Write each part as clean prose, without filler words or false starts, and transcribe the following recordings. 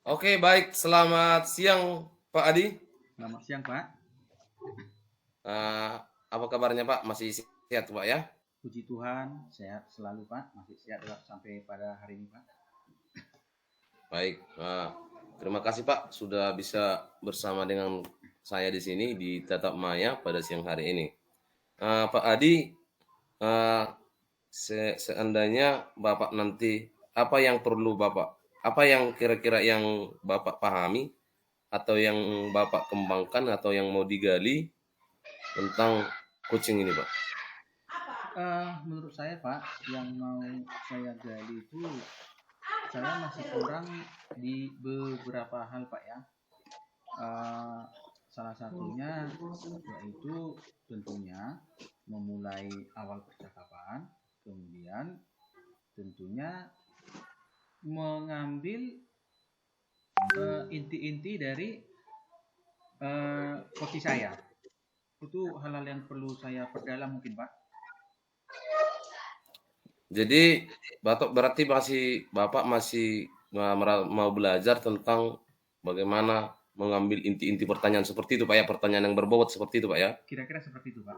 Oke, baik. Selamat siang, Pak Adi. Selamat siang, Pak. Eh, apa kabarnya, Pak? Masih sehat, Pak ya? Puji Tuhan, sehat selalu, Pak. Masih sehat sampai pada hari ini, Pak. Baik. Terima kasih, Pak, sudah bisa bersama dengan saya di sini di Tatap Maya pada siang hari ini. Pak Adi, eh, seandainya Bapak nanti apa yang perlu Bapak, apa yang kira-kira yang Bapak pahami atau yang Bapak kembangkan atau yang mau digali tentang coaching ini, Pak? Menurut saya, Pak, yang mau saya gali itu saya masih kurang di beberapa hal, Pak ya. Salah satunya yaitu tentunya memulai awal percakapan, kemudian tentunya mengambil inti-inti dari coach saya. Itu hal-hal yang perlu saya perdalam mungkin, Pak. Jadi berarti Bapak masih mau belajar tentang bagaimana mengambil inti-inti pertanyaan seperti itu, Pak ya, pertanyaan yang berbobot seperti itu, Pak ya. Kira-kira seperti itu, Pak.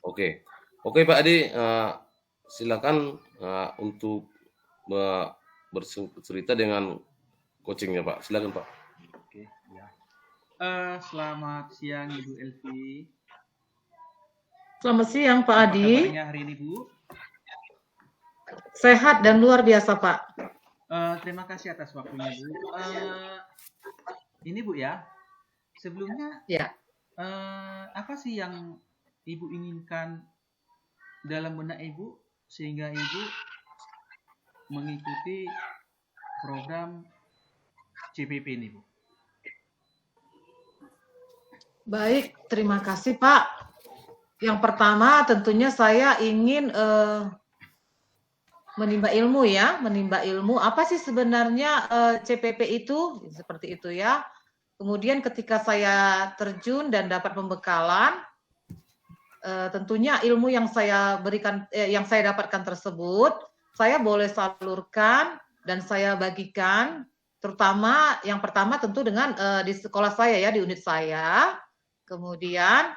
Oke, oke Pak Adi, silakan untuk bercerita dengan coachingnya, Pak. Silakan, Pak. Oke, ya. Selamat siang Ibu Elvi. Selamat siang Pak Apa Adi. kabarnya hari ini, Bu? Sehat dan luar biasa, Pak. Terima kasih atas waktunya, Bu. Ini Bu ya, sebelumnya Ya. apa sih yang Ibu inginkan dalam benak Ibu sehingga Ibu mengikuti program CPP ini, Bu? Baik, terima kasih Pak. Yang pertama tentunya saya ingin menimba ilmu ya, menimba ilmu. Apa sih sebenarnya CPP itu? Seperti itu ya. Kemudian ketika saya terjun dan dapat pembekalan, tentunya ilmu yang saya berikan, yang saya dapatkan tersebut, saya boleh salurkan dan saya bagikan, terutama yang pertama tentu dengan di sekolah saya ya, di unit saya, kemudian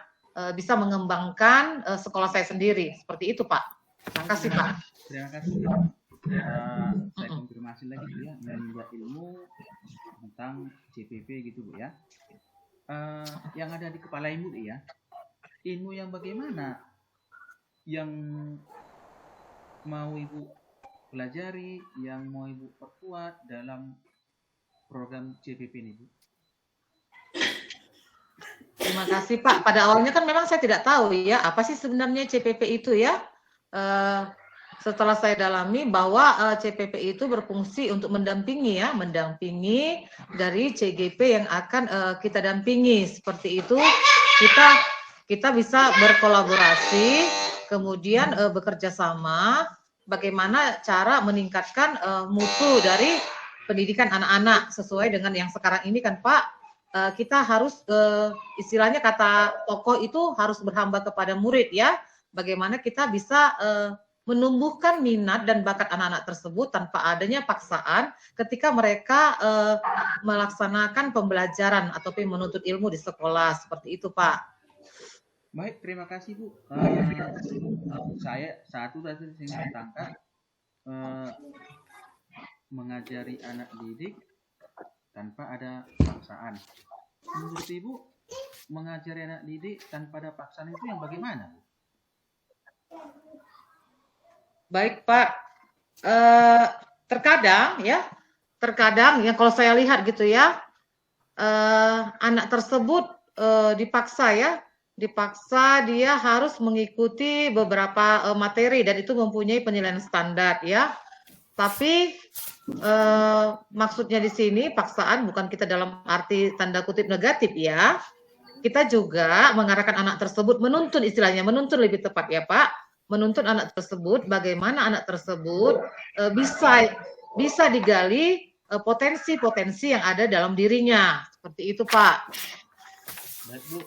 bisa mengembangkan sekolah saya sendiri, seperti itu Pak. Terima kasih Pak. Terima kasih. Saya konfirmasi lagi Bu ya, menimba ilmu tentang CPP gitu Bu ya. Yang ada di kepala Ibu ya, ilmu yang bagaimana yang mau Ibu pelajari, yang mau Ibu perkuat dalam program CPP ini Bu? Terima kasih Pak. Pada awalnya kan memang saya tidak tahu ya apa sih sebenarnya CPP itu ya. Setelah saya dalami bahwa CPP itu berfungsi untuk mendampingi ya, mendampingi dari CGP yang akan kita dampingi. Seperti itu kita bisa berkolaborasi, kemudian bekerja sama, bagaimana cara meningkatkan mutu dari pendidikan anak-anak sesuai dengan yang sekarang ini kan Pak. Kita harus istilahnya kata tokoh itu harus berhamba kepada murid ya. Bagaimana kita bisa menumbuhkan minat dan bakat anak-anak tersebut tanpa adanya paksaan ketika mereka melaksanakan pembelajaran ataupun menuntut ilmu di sekolah, seperti itu Pak. Baik, terima kasih Bu. Saya satu tadi saya tangkap mengajari anak didik tanpa ada paksaan. Menurut Ibu, mengajari anak didik tanpa ada paksaan itu yang bagaimana? Baik Pak, terkadang yang kalau saya lihat gitu ya, anak tersebut dipaksa dia harus mengikuti beberapa materi dan itu mempunyai penilaian standar ya. Tapi maksudnya di sini paksaan bukan kita dalam arti tanda kutip negatif ya. Kita juga mengarahkan anak tersebut menuntun, istilahnya menuntun lebih tepat ya Pak, menuntun anak tersebut bagaimana anak tersebut bisa digali potensi-potensi yang ada dalam dirinya, seperti itu Pak. Baik Bu,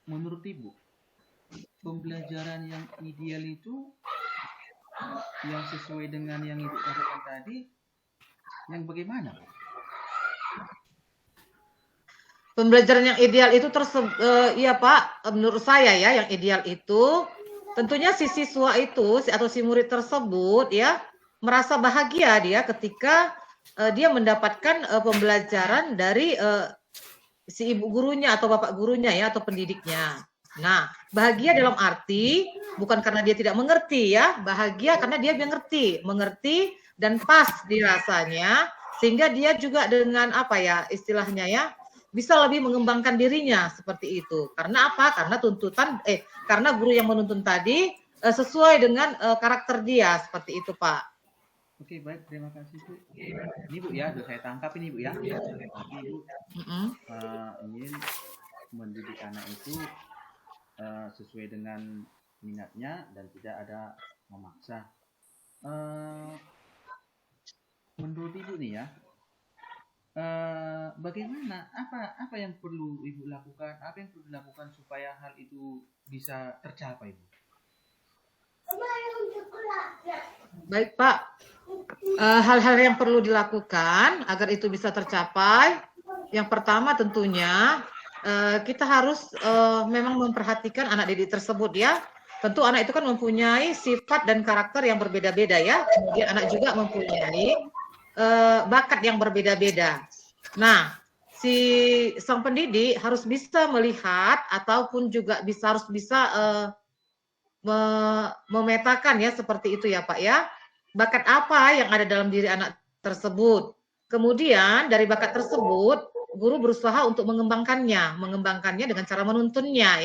menurut Ibu pembelajaran yang ideal itu yang sesuai dengan yang Ibu katakan tadi, yang bagaimana, Pak? Pembelajaran yang ideal itu iya Pak, menurut saya ya yang ideal itu tentunya si siswa itu atau si murid tersebut ya merasa bahagia dia ketika dia mendapatkan pembelajaran dari si ibu gurunya atau bapak gurunya ya atau pendidiknya. Nah, bahagia dalam arti bukan karena dia tidak mengerti ya, bahagia karena dia mengerti dan pas dirasanya sehingga dia juga dengan apa ya istilahnya ya bisa lebih mengembangkan dirinya seperti itu. Karena apa? Karena guru yang menuntun tadi sesuai dengan karakter dia seperti itu, Pak. Oke, baik, terima kasih Bu. Ini Bu ya, sudah saya tangkap ini Bu ya. Jadi Ibu ingin mendidik anak itu sesuai dengan minatnya dan tidak ada memaksa. Menurut Ibu nih ya, bagaimana apa yang perlu Ibu lakukan, apa yang perlu dilakukan supaya hal itu bisa tercapai, Bu? Baik Pak, hal-hal yang perlu dilakukan agar itu bisa tercapai, yang pertama tentunya kita harus memang memperhatikan anak didik tersebut ya. Tentu anak itu kan mempunyai sifat dan karakter yang berbeda-beda ya. Kemudian anak juga mempunyai bakat yang berbeda-beda. Nah, si sang pendidik harus bisa melihat ataupun juga harus bisa memetakan ya seperti itu ya Pak ya. Bakat apa yang ada dalam diri anak tersebut. Kemudian dari bakat tersebut guru berusaha untuk mengembangkannya dengan cara menuntunnya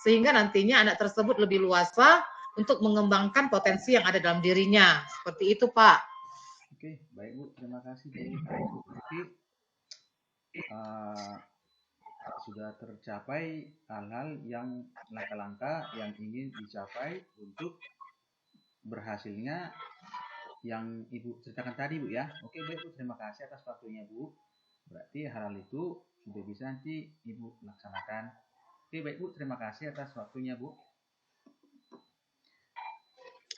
sehingga nantinya anak tersebut lebih luasa untuk mengembangkan potensi yang ada dalam dirinya. Seperti itu, Pak. Oke, baik Bu, terima kasih Bu. Jadi sudah tercapai hal-hal yang langkah-langkah yang ingin dicapai untuk berhasilnya yang Ibu ceritakan tadi Bu ya. Oke baik Bu, terima kasih atas waktunya Bu. Berarti hal-hal itu sudah bisa nanti Ibu laksanakan. Oke baik Bu, terima kasih atas waktunya Bu.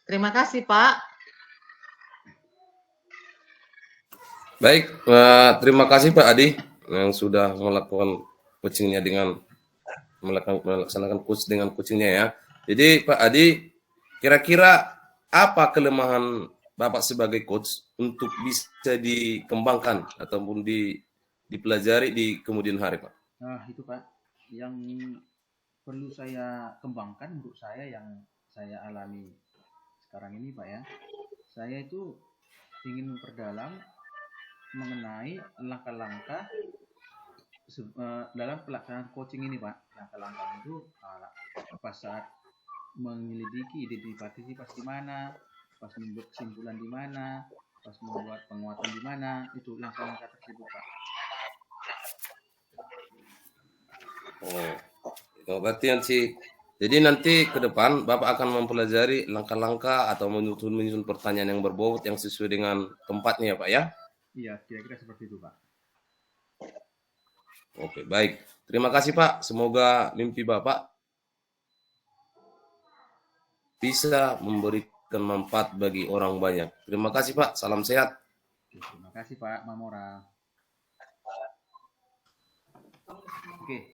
Terima kasih Pak. Baik, terima kasih Pak Adi yang sudah melakukan coachingnya dengan melaksanakan coach dengan coachingnya ya. Jadi Pak Adi, kira-kira apa kelemahan Bapak sebagai coach untuk bisa dikembangkan ataupun dipelajari di kemudian hari Pak? Nah itu Pak, yang perlu saya kembangkan menurut saya yang saya alami sekarang ini Pak ya. Saya itu ingin memperdalam mengenai langkah-langkah dalam pelaksanaan coaching ini Pak. Langkah-langkah itu pas saat menyelidiki ide partisipasi di mana, pas membuat kesimpulan di mana, pas membuat penguatan di mana, itu langkah-langkah tersebut Pak. Oh, berarti jadi nanti ke depan Bapak akan mempelajari langkah-langkah atau menyusun pertanyaan yang berbobot yang sesuai dengan tempatnya Pak ya? Iya, kira-kira seperti itu Pak. Oke, baik. Terima kasih Pak. Semoga mimpi Bapak bisa memberikan manfaat bagi orang banyak. Terima kasih Pak. Salam sehat. Terima kasih Pak Mamora. Oke.